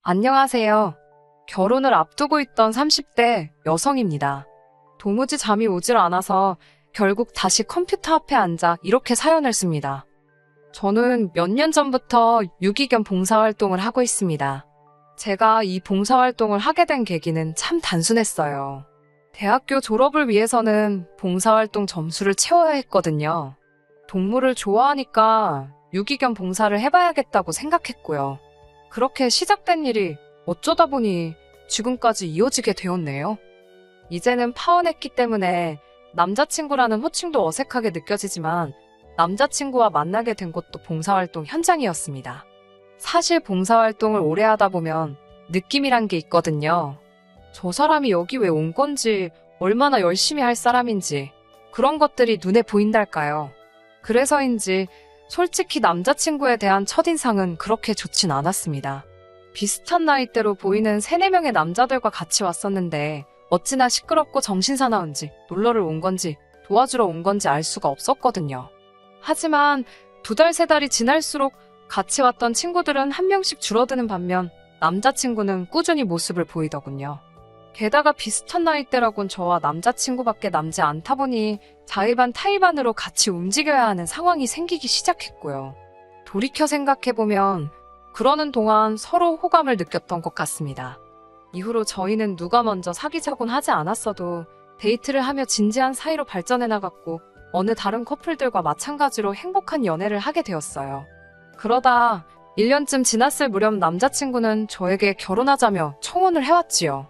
안녕하세요. 결혼을 앞두고 있던 30대 여성입니다. 도무지 잠이 오질 않아서 결국 다시 컴퓨터 앞에 앉아 이렇게 사연을 씁니다. 저는 몇 년 전부터 유기견 봉사활동을 하고 있습니다. 제가 이 봉사활동을 하게 된 계기는 참 단순했어요. 대학교 졸업을 위해서는 봉사활동 점수를 채워야 했거든요. 동물을 좋아하니까 유기견 봉사를 해봐야겠다고 생각했고요. 그렇게 시작된 일이 어쩌다 보니 지금까지 이어지게 되었네요. 이제는 파혼했기 때문에 남자친구라는 호칭도 어색하게 느껴지지만 남자친구와 만나게 된 곳도 봉사활동 현장이었습니다. 사실 봉사활동을 오래 하다 보면 느낌이란 게 있거든요. 저 사람이 여기 왜 온 건지, 얼마나 열심히 할 사람인지 그런 것들이 눈에 보인달까요. 그래서인지 솔직히 남자친구에 대한 첫인상은 그렇게 좋진 않았습니다. 비슷한 나이대로 보이는 3, 4명의 남자들과 같이 왔었는데 어찌나 시끄럽고 정신사나운지, 놀러를 온 건지 도와주러 온 건지 알 수가 없었거든요. 하지만 2달, 3달이 지날수록 같이 왔던 친구들은 한 명씩 줄어드는 반면 남자친구는 꾸준히 모습을 보이더군요. 게다가 비슷한 나이대라곤 저와 남자친구밖에 남지 않다 보니 자의반 타의반으로 같이 움직여야 하는 상황이 생기기 시작했고요. 돌이켜 생각해보면 그러는 동안 서로 호감을 느꼈던 것 같습니다. 이후로 저희는 누가 먼저 사귀자곤 하지 않았어도 데이트를 하며 진지한 사이로 발전해 나갔고 어느 다른 커플들과 마찬가지로 행복한 연애를 하게 되었어요. 그러다 1년쯤 지났을 무렵 남자친구는 저에게 결혼하자며 청혼을 해왔지요.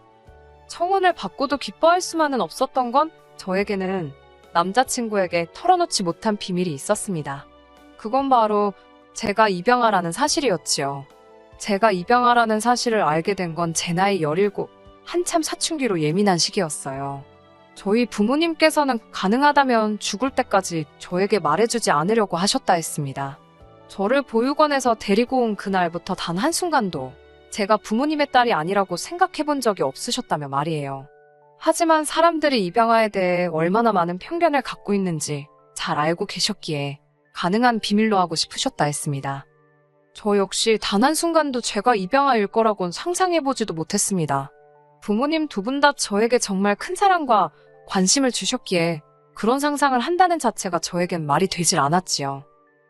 청혼을 받고도 기뻐할 수만은 없었던 건 저에게는 남자친구에게 털어놓지 못한 비밀이 있었습니다. 그건 바로 제가 입양아라는 사실이었지요. 제가 입양아라는 사실을 알게 된 건 제 나이 17, 한참 사춘기로 예민한 시기였어요. 저희 부모님께서는 가능하다면 죽을 때까지 저에게 말해주지 않으려고 하셨다 했습니다. 저를 보육원에서 데리고 온 그날부터 단 한순간도 제가 부모님의 딸이 아니라고 생각해 본 적이 없으셨다며 말이에요. 하지만 사람들이 입양아에 대해 얼마나 많은 편견을 갖고 있는지 잘 알고 계셨기에 가능한 비밀로 하고 싶으셨다 했습니다. 저 역시 단 한순간도 제가 입양아일 거라곤 상상해보지도 못했습니다. 부모님 2분 다 저에게 정말 큰 사랑과 관심을 주셨기에 그런 상상을 한다는 자체가 저에겐 말이 되질 않았지요.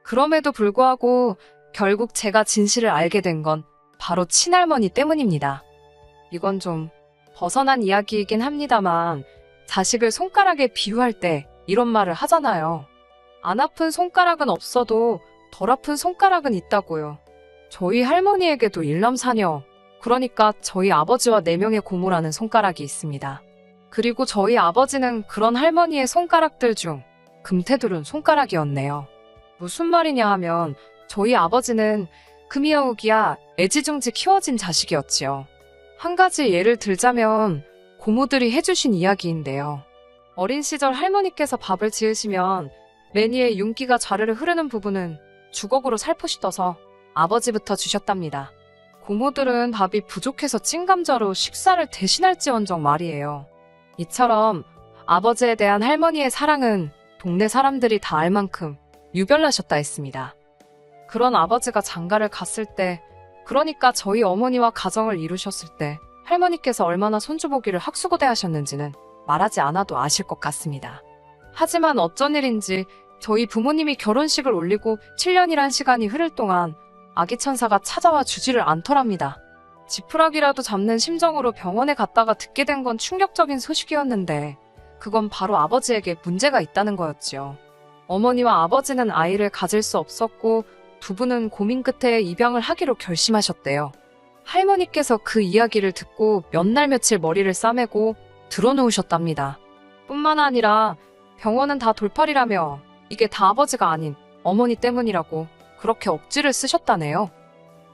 그럼에도 불구하고 결국 제가 진실을 알게 된 건 바로 친할머니 때문입니다. 이건 좀 벗어난 이야기이긴 합니다만 자식을 손가락에 비유할 때 이런 말을 하잖아요. 안 아픈 손가락은 없어도 덜 아픈 손가락은 있다고요. 저희 할머니에게도 일남사녀, 그러니까 저희 아버지와 4명의 고모라는 손가락이 있습니다. 그리고 저희 아버지는 그런 할머니의 손가락들 중 금태두른 손가락이었네요. 무슨 말이냐 하면 저희 아버지는 금이어우기야 애지중지 키워진 자식이었지요. 한 가지 예를 들자면 고모들이 해주신 이야기인데요. 어린 시절 할머니께서 밥을 지으시면 매니에 윤기가 좌르르 흐르는 부분은 주걱으로 살포시 떠서 아버지부터 주셨답니다. 고모들은 밥이 부족해서 찐감자로 식사를 대신할지언정 말이에요. 이처럼 아버지에 대한 할머니의 사랑은 동네 사람들이 다 알 만큼 유별나셨다 했습니다. 그런 아버지가 장가를 갔을 때, 그러니까 저희 어머니와 가정을 이루셨을 때 할머니께서 얼마나 손주보기를 학수고대하셨는지는 말하지 않아도 아실 것 같습니다. 하지만 어쩐 일인지 저희 부모님이 결혼식을 올리고 7년이란 시간이 흐를 동안 아기 천사가 찾아와 주지를 않더랍니다. 지푸라기라도 잡는 심정으로 병원에 갔다가 듣게 된 건 충격적인 소식이었는데 그건 바로 아버지에게 문제가 있다는 거였지요. 어머니와 아버지는 아이를 가질 수 없었고 2분은 고민 끝에 입양을 하기로 결심하셨대요. 할머니께서 그 이야기를 듣고 몇 날 며칠 머리를 싸매고 드러누우셨답니다. 뿐만 아니라 병원은 다 돌팔이라며 이게 다 아버지가 아닌 어머니 때문이라고 그렇게 억지를 쓰셨다네요.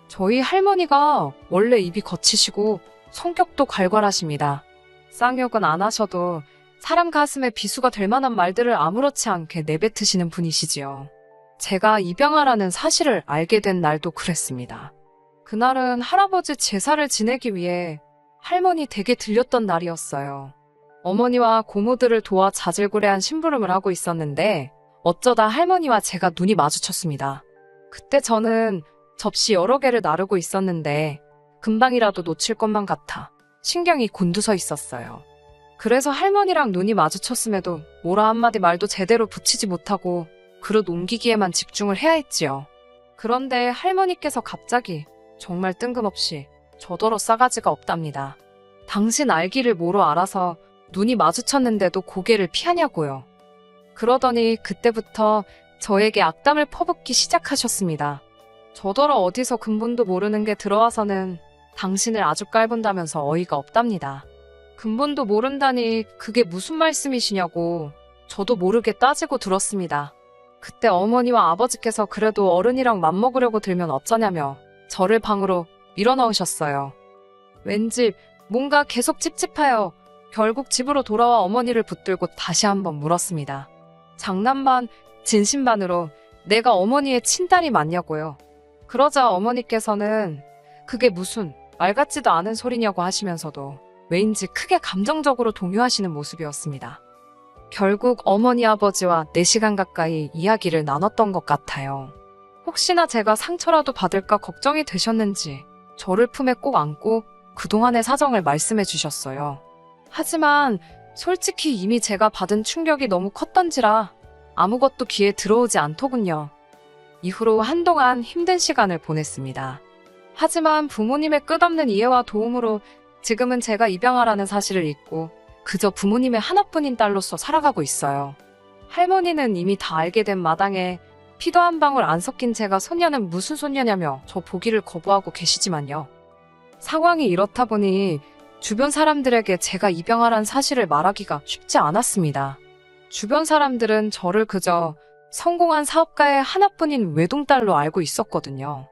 저희 할머니가 원래 입이 거치시고 성격도 괄괄하십니다. 쌍욕은 안 하셔도 사람 가슴에 비수가 될 만한 말들을 아무렇지 않게 내뱉으시는 분이시지요. 제가 입양아라는 사실을 알게 된 날도 그랬습니다. 그날은 할아버지 제사를 지내기 위해 할머니 댁에 들렸던 날이었어요. 어머니와 고모들을 도와 자질구레한 심부름을 하고 있었는데 어쩌다 할머니와 제가 눈이 마주쳤습니다. 그때 저는 접시 여러 개를 나르고 있었는데 금방이라도 놓칠 것만 같아 신경이 곤두서 있었어요. 그래서 할머니랑 눈이 마주쳤음에도 뭐라 한마디 말도 제대로 붙이지 못하고 그릇 옮기기에만 집중을 해야 했지요. 그런데 할머니께서 갑자기 정말 뜬금없이 저더러 싸가지가 없답니다. 당신 알기를 뭐로 알아서 눈이 마주쳤는데도 고개를 피하냐고요. 그러더니 그때부터 저에게 악담을 퍼붓기 시작하셨습니다. 저더러 어디서 근본도 모르는 게 들어와서는 당신을 아주 깔본다면서 어이가 없답니다. 근본도 모른다니 그게 무슨 말씀이시냐고 저도 모르게 따지고 들었습니다. 그때 어머니와 아버지께서 그래도 어른이랑 맘먹으려고 들면 어쩌냐며 저를 방으로 밀어넣으셨어요. 왠지 뭔가 계속 찝찝하여 결국 집으로 돌아와 어머니를 붙들고 다시 한번 물었습니다. 장난 반, 진심 반으로 내가 어머니의 친딸이 맞냐고요. 그러자 어머니께서는 그게 무슨 말 같지도 않은 소리냐고 하시면서도 왜인지 크게 감정적으로 동요하시는 모습이었습니다. 결국 어머니 아버지와 4시간 가까이 이야기를 나눴던 것 같아요. 혹시나 제가 상처라도 받을까 걱정이 되셨는지 저를 품에 꼭 안고 그동안의 사정을 말씀해 주셨어요. 하지만 솔직히 이미 제가 받은 충격이 너무 컸던지라 아무것도 귀에 들어오지 않더군요. 이후로 한동안 힘든 시간을 보냈습니다. 하지만 부모님의 끝없는 이해와 도움으로 지금은 제가 입양아라는 사실을 잊고 그저 부모님의 하나뿐인 딸로서 살아가고 있어요. 할머니는 이미 다 알게 된 마당에 피도 한 방울 안 섞인 제가 손녀는 무슨 손녀냐며 저 보기를 거부하고 계시지만요. 상황이 이렇다 보니 주변 사람들에게 제가 입양아란 사실을 말하기가 쉽지 않았습니다. 주변 사람들은 저를 그저 성공한 사업가의 하나뿐인 외동딸로 알고 있었거든요.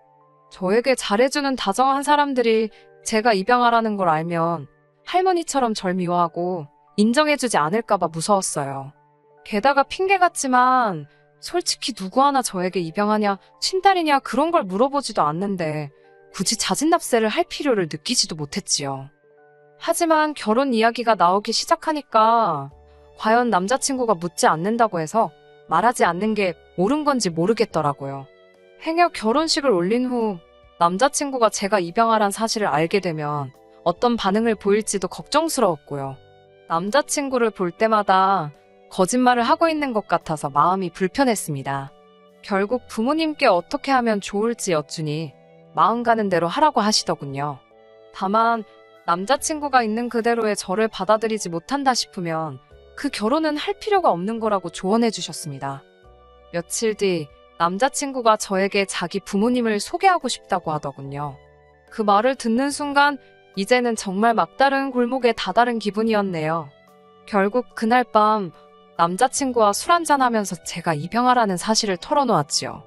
저에게 잘해주는 다정한 사람들이 제가 입양아라는 걸 알면 할머니처럼 절 미워하고 인정해주지 않을까봐 무서웠어요. 게다가 핑계 같지만 솔직히 누구 하나 저에게 입양하냐, 친딸이냐 그런 걸 물어보지도 않는데 굳이 자진납세를 할 필요를 느끼지도 못했지요. 하지만 결혼 이야기가 나오기 시작하니까 과연 남자친구가 묻지 않는다고 해서 말하지 않는 게 옳은 건지 모르겠더라고요. 행여 결혼식을 올린 후 남자친구가 제가 입양아란 사실을 알게 되면 어떤 반응을 보일지도 걱정스러웠고요. 남자친구를 볼 때마다 거짓말을 하고 있는 것 같아서 마음이 불편했습니다. 결국 부모님께 어떻게 하면 좋을지 여쭈니 마음 가는 대로 하라고 하시더군요. 다만 남자친구가 있는 그대로의 저를 받아들이지 못한다 싶으면 그 결혼은 할 필요가 없는 거라고 조언해 주셨습니다. 며칠 뒤 남자친구가 저에게 자기 부모님을 소개하고 싶다고 하더군요. 그 말을 듣는 순간 이제는 정말 막다른 골목에 다다른 기분이었네요. 결국 그날 밤 남자친구와 술 한잔하면서 제가 입양아라는 사실을 털어놓았지요.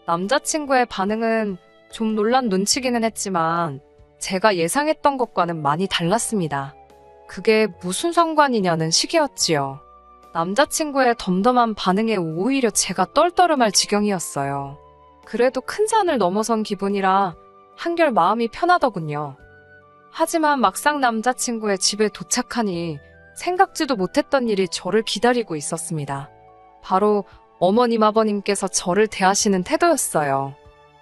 남자친구의 반응은 좀 놀란 눈치기는 했지만 제가 예상했던 것과는 많이 달랐습니다. 그게 무슨 상관이냐는 식이었지요. 남자친구의 덤덤한 반응에 오히려 제가 떨떠름할 지경이었어요. 그래도 큰 산을 넘어선 기분이라 한결 마음이 편하더군요. 하지만 막상 남자친구의 집에 도착하니 생각지도 못했던 일이 저를 기다리고 있었습니다. 바로 어머님 아버님께서 저를 대하시는 태도였어요.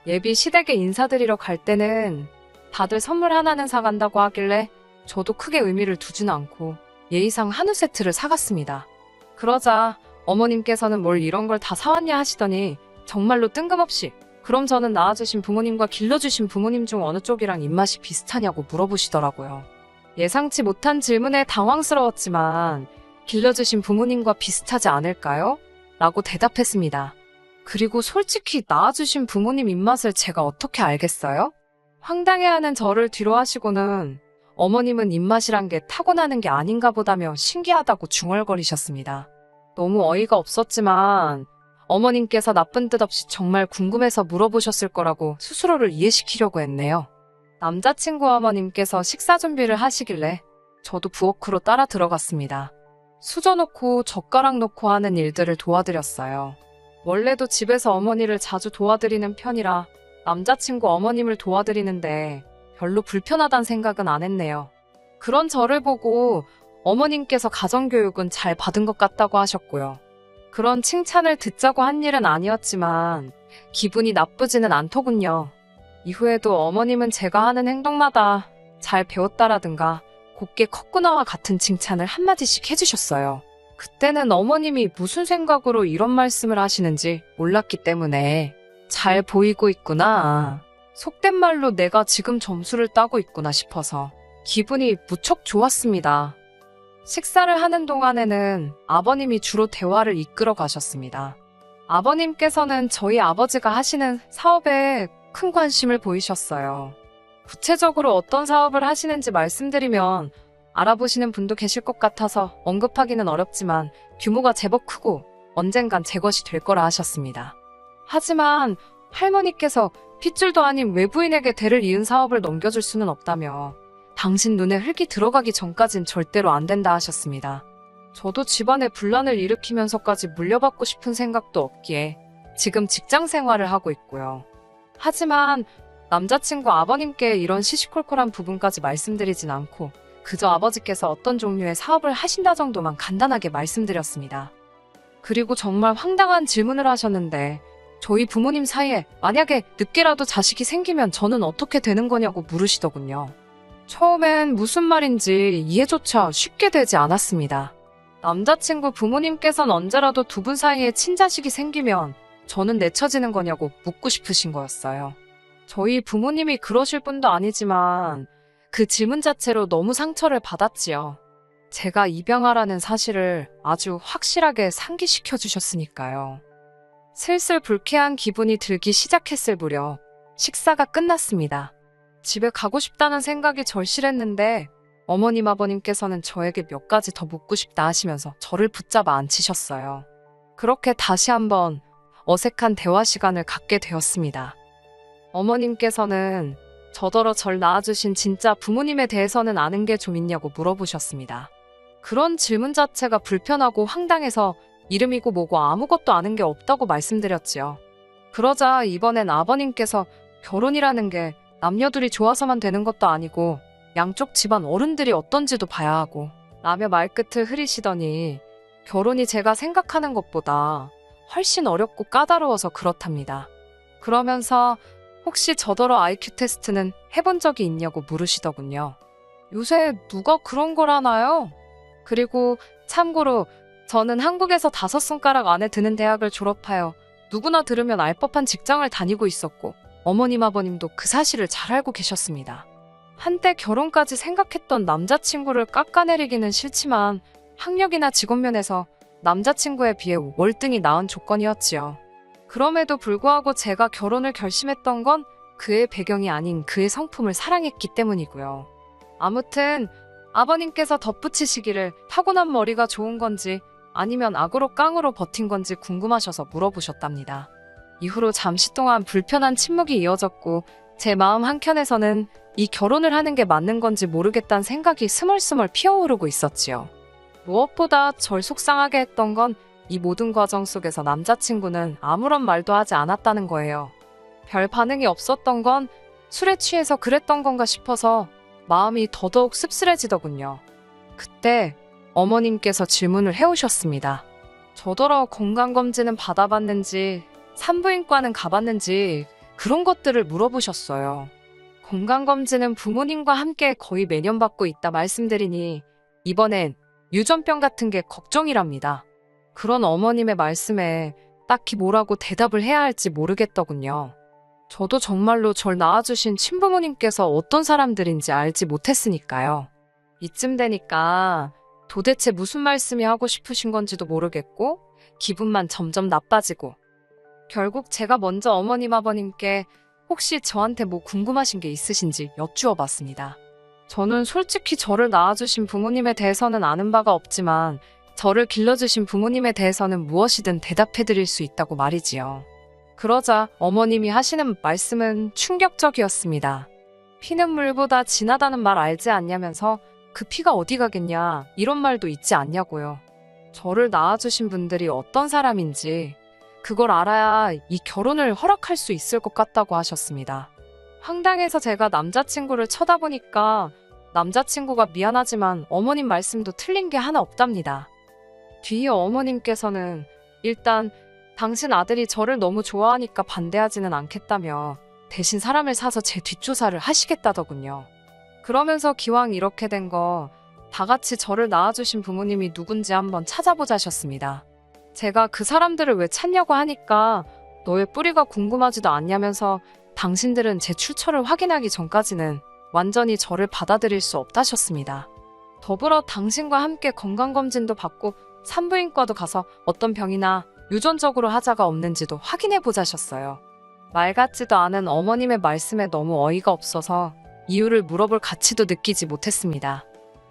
예비 시댁에 인사드리러 갈 때는 다들 선물 하나는 사간다고 하길래 저도 크게 의미를 두지는 않고 예의상 한우 세트를 사갔습니다. 그러자 어머님께서는 뭘 이런 걸 다 사왔냐 하시더니 정말로 뜬금없이 그럼 저는 낳아주신 부모님과 길러주신 부모님 중 어느 쪽이랑 입맛이 비슷하냐고 물어보시더라고요. 예상치 못한 질문에 당황스러웠지만 길러주신 부모님과 비슷하지 않을까요? 라고 대답했습니다. 그리고 솔직히 낳아주신 부모님 입맛을 제가 어떻게 알겠어요? 황당해하는 저를 뒤로 하시고는 어머님은 입맛이란 게 타고나는 게 아닌가 보다며 신기하다고 중얼거리셨습니다. 너무 어이가 없었지만 어머님께서 나쁜 뜻 없이 정말 궁금해서 물어보셨을 거라고 스스로를 이해시키려고 했네요. 남자친구 어머님께서 식사 준비를 하시길래 저도 부엌으로 따라 들어갔습니다. 수저 놓고 젓가락 놓고 하는 일들을 도와드렸어요. 원래도 집에서 어머니를 자주 도와드리는 편이라 남자친구 어머님을 도와드리는데 별로 불편하단 생각은 안 했네요. 그런 저를 보고 어머님께서 가정교육은 잘 받은 것 같다고 하셨고요. 그런 칭찬을 듣자고 한 일은 아니었지만 기분이 나쁘지는 않더군요. 이후에도 어머님은 제가 하는 행동마다 잘 배웠다라든가 곱게 컸구나와 같은 칭찬을 한마디씩 해주셨어요. 그때는 어머님이 무슨 생각으로 이런 말씀을 하시는지 몰랐기 때문에 잘 보이고 있구나. 속된 말로 내가 지금 점수를 따고 있구나 싶어서 기분이 무척 좋았습니다. 식사를 하는 동안에는 아버님이 주로 대화를 이끌어 가셨습니다. 아버님께서는 저희 아버지가 하시는 사업에 큰 관심을 보이셨어요. 구체적으로 어떤 사업을 하시는지 말씀드리면 알아보시는 분도 계실 것 같아서 언급하기는 어렵지만 규모가 제법 크고 언젠간 제 것이 될 거라 하셨습니다. 하지만 할머니께서 핏줄도 아닌 외부인에게 대를 이은 사업을 넘겨줄 수는 없다며 당신 눈에 흙이 들어가기 전까진 절대로 안 된다 하셨습니다. 저도 집안에 분란을 일으키면서까지 물려받고 싶은 생각도 없기에 지금 직장 생활을 하고 있고요. 하지만 남자친구 아버님께 이런 시시콜콜한 부분까지 말씀드리진 않고 그저 아버지께서 어떤 종류의 사업을 하신다 정도만 간단하게 말씀드렸습니다. 그리고 정말 황당한 질문을 하셨는데 저희 부모님 사이에 만약에 늦게라도 자식이 생기면 저는 어떻게 되는 거냐고 물으시더군요. 처음엔 무슨 말인지 이해조차 쉽게 되지 않았습니다. 남자친구 부모님께서는 언제라도 두 분 사이에 친자식이 생기면 저는 내쳐지는 거냐고 묻고 싶으신 거였어요. 저희 부모님이 그러실 분도 아니지만 그 질문 자체로 너무 상처를 받았지요. 제가 입양하라는 사실을 아주 확실하게 상기시켜 주셨으니까요. 슬슬 불쾌한 기분이 들기 시작했을 무렵 식사가 끝났습니다. 집에 가고 싶다는 생각이 절실했는데 어머님 아버님께서는 저에게 몇 가지 더 묻고 싶다 하시면서 저를 붙잡아 앉히셨어요. 그렇게 다시 한번 어색한 대화 시간을 갖게 되었습니다. 어머님께서는 저더러 절 낳아주신 진짜 부모님에 대해서는 아는 게 좀 있냐고 물어보셨습니다. 그런 질문 자체가 불편하고 황당해서 이름이고 뭐고 아무것도 아는 게 없다고 말씀드렸지요. 그러자 이번엔 아버님께서 결혼이라는 게 남녀둘이 좋아서만 되는 것도 아니고 양쪽 집안 어른들이 어떤지도 봐야 하고 라며 말끝을 흐리시더니 결혼이 제가 생각하는 것보다 훨씬 어렵고 까다로워서 그렇답니다. 그러면서 혹시 저더러 IQ 테스트는 해본 적이 있냐고 물으시더군요. 요새 누가 그런 걸 하나요? 그리고 참고로 저는 한국에서 5손가락 안에 드는 대학을 졸업하여 누구나 들으면 알 법한 직장을 다니고 있었고 어머님 아버님도 그 사실을 잘 알고 계셨습니다. 한때 결혼까지 생각했던 남자친구를 깎아내리기는 싫지만 학력이나 직업면에서 남자친구에 비해 월등히 나은 조건이었지요. 그럼에도 불구하고 제가 결혼을 결심했던 건 그의 배경이 아닌 그의 성품을 사랑했기 때문이고요. 아무튼 아버님께서 덧붙이시기를 타고난 머리가 좋은 건지 아니면 악으로 깡으로 버틴 건지 궁금하셔서 물어보셨답니다. 이후로 잠시 동안 불편한 침묵이 이어졌고 제 마음 한켠에서는 이 결혼을 하는 게 맞는 건지 모르겠다는 생각이 스멀스멀 피어오르고 있었지요. 무엇보다 절 속상하게 했던 건 이 모든 과정 속에서 남자친구는 아무런 말도 하지 않았다는 거예요. 별 반응이 없었던 건 술에 취해서 그랬던 건가 싶어서 마음이 더더욱 씁쓸해지더군요. 그때 어머님께서 질문을 해오셨습니다. 저더러 건강검진은 받아봤는지 산부인과는 가봤는지 그런 것들을 물어보셨어요. 건강검진은 부모님과 함께 거의 매년 받고 있다 말씀드리니 이번엔 유전병 같은 게 걱정이랍니다. 그런 어머님의 말씀에 딱히 뭐라고 대답을 해야 할지 모르겠더군요. 저도 정말로 절 낳아주신 친부모님께서 어떤 사람들인지 알지 못했으니까요. 이쯤 되니까 도대체 무슨 말씀이 하고 싶으신 건지도 모르겠고 기분만 점점 나빠지고 결국 제가 먼저 어머님 아버님께 혹시 저한테 뭐 궁금하신 게 있으신지 여쭈어 봤습니다. 저는 솔직히 저를 낳아주신 부모님에 대해서는 아는 바가 없지만 저를 길러주신 부모님에 대해서는 무엇이든 대답해드릴 수 있다고 말이지요. 그러자 어머님이 하시는 말씀은 충격적이었습니다. 피는 물보다 진하다는 말 알지 않냐면서 그 피가 어디 가겠냐 이런 말도 있지 않냐고요. 저를 낳아주신 분들이 어떤 사람인지 그걸 알아야 이 결혼을 허락할 수 있을 것 같다고 하셨습니다. 황당해서 제가 남자친구를 쳐다보니까 남자친구가 미안하지만 어머님 말씀도 틀린 게 하나 없답니다. 뒤에 어머님께서는 일단 당신 아들이 저를 너무 좋아하니까 반대하지는 않겠다며 대신 사람을 사서 제 뒷조사를 하시겠다더군요. 그러면서 기왕 이렇게 된 거 다 같이 저를 낳아주신 부모님이 누군지 한번 찾아보자셨습니다. 제가 그 사람들을 왜 찾냐고 하니까 너의 뿌리가 궁금하지도 않냐면서 당신들은 제 출처를 확인하기 전까지는 완전히 저를 받아들일 수 없다셨습니다. 더불어 당신과 함께 건강검진도 받고 산부인과도 가서 어떤 병이나 유전적으로 하자가 없는지도 확인해 보자셨어요. 말 같지도 않은 어머님의 말씀에 너무 어이가 없어서 이유를 물어볼 가치도 느끼지 못했습니다.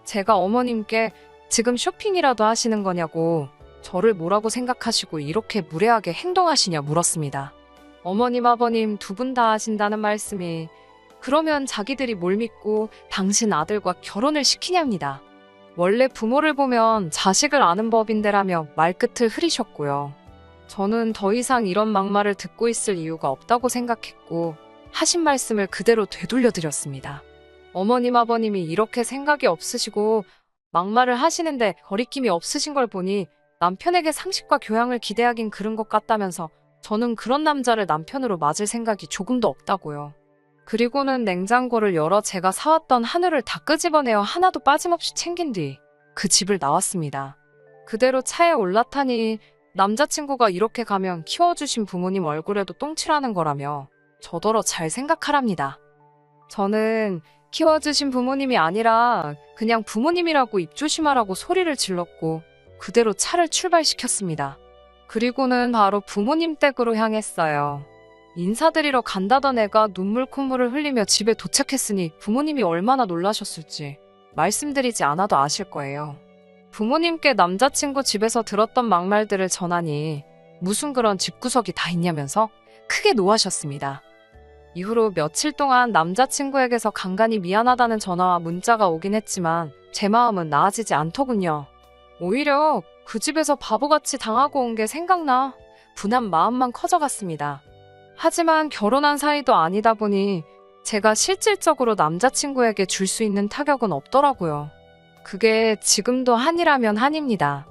제가 어머님께 지금 쇼핑이라도 하시는 거냐고 저를 뭐라고 생각하시고 이렇게 무례하게 행동하시냐 물었습니다. 어머님 아버님 두 분 다 하신다는 말씀이 그러면 자기들이 뭘 믿고 당신 아들과 결혼을 시키냐입니다. 원래 부모를 보면 자식을 아는 법인데라며 말끝을 흐리셨고요. 저는 더 이상 이런 막말을 듣고 있을 이유가 없다고 생각했고 하신 말씀을 그대로 되돌려드렸습니다. 어머님 아버님이 이렇게 생각이 없으시고 막말을 하시는데 거리낌이 없으신 걸 보니 남편에게 상식과 교양을 기대하긴 그른 것 같다면서 저는 그런 남자를 남편으로 맞을 생각이 조금도 없다고요. 그리고는 냉장고를 열어 제가 사왔던 한우를 다 끄집어내어 하나도 빠짐없이 챙긴 뒤 그 집을 나왔습니다. 그대로 차에 올라타니 남자친구가 이렇게 가면 키워주신 부모님 얼굴에도 똥칠하는 거라며 저더러 잘 생각하랍니다. 저는 키워주신 부모님이 아니라 그냥 부모님이라고 입조심하라고 소리를 질렀고 그대로 차를 출발시켰습니다. 그리고는 바로 부모님 댁으로 향했어요. 인사드리러 간다던 애가 눈물 콧물을 흘리며 집에 도착했으니 부모님이 얼마나 놀라셨을지 말씀드리지 않아도 아실 거예요. 부모님께 남자친구 집에서 들었던 막말들을 전하니 무슨 그런 집구석이 다 있냐면서 크게 노하셨습니다. 이후로 며칠 동안 남자친구에게서 간간히 미안하다는 전화와 문자가 오긴 했지만 제 마음은 나아지지 않더군요. 오히려 그 집에서 바보같이 당하고 온 게 생각나 분한 마음만 커져갔습니다. 하지만 결혼한 사이도 아니다 보니 제가 실질적으로 남자친구에게 줄 수 있는 타격은 없더라고요. 그게 지금도 한이라면 한입니다.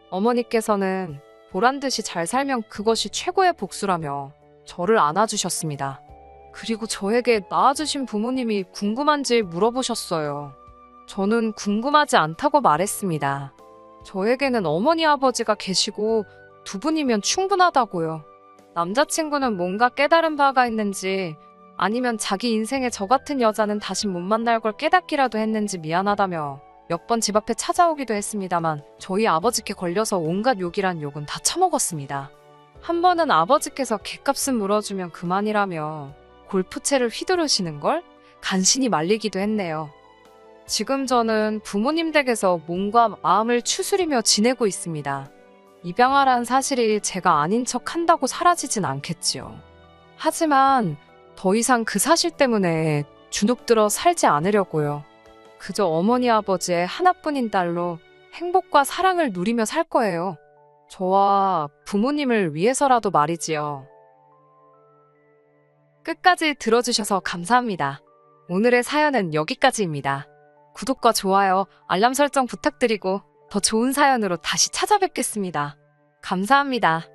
어머니께서는 보란듯이 잘 살면 그것이 최고의 복수라며 저를 안아주셨습니다. 그리고 저에게 낳아주신 부모님이 궁금한지 물어보셨어요. 저는 궁금하지 않다고 말했습니다. 저에게는 어머니 아버지가 계시고 두 분이면 충분하다고요. 남자친구는 뭔가 깨달은 바가 있는지 아니면 자기 인생에 저 같은 여자는 다시 못 만날 걸 깨닫기라도 했는지 미안하다며 몇 번 집 앞에 찾아오기도 했습니다만 저희 아버지께 걸려서 온갖 욕이란 욕은 다 처먹었습니다. 한 번은 아버지께서 갯값은 물어주면 그만이라며 골프채를 휘두르시는 걸 간신히 말리기도 했네요. 지금 저는 부모님 댁에서 몸과 마음을 추스리며 지내고 있습니다. 입양아란 사실이 제가 아닌 척 한다고 사라지진 않겠지요. 하지만 더 이상 그 사실 때문에 주눅들어 살지 않으려고요. 그저 어머니 아버지의 하나뿐인 딸로 행복과 사랑을 누리며 살 거예요. 저와 부모님을 위해서라도 말이지요. 끝까지 들어주셔서 감사합니다. 오늘의 사연은 여기까지입니다. 구독과 좋아요, 알람 설정 부탁드리고 더 좋은 사연으로 다시 찾아뵙겠습니다. 감사합니다.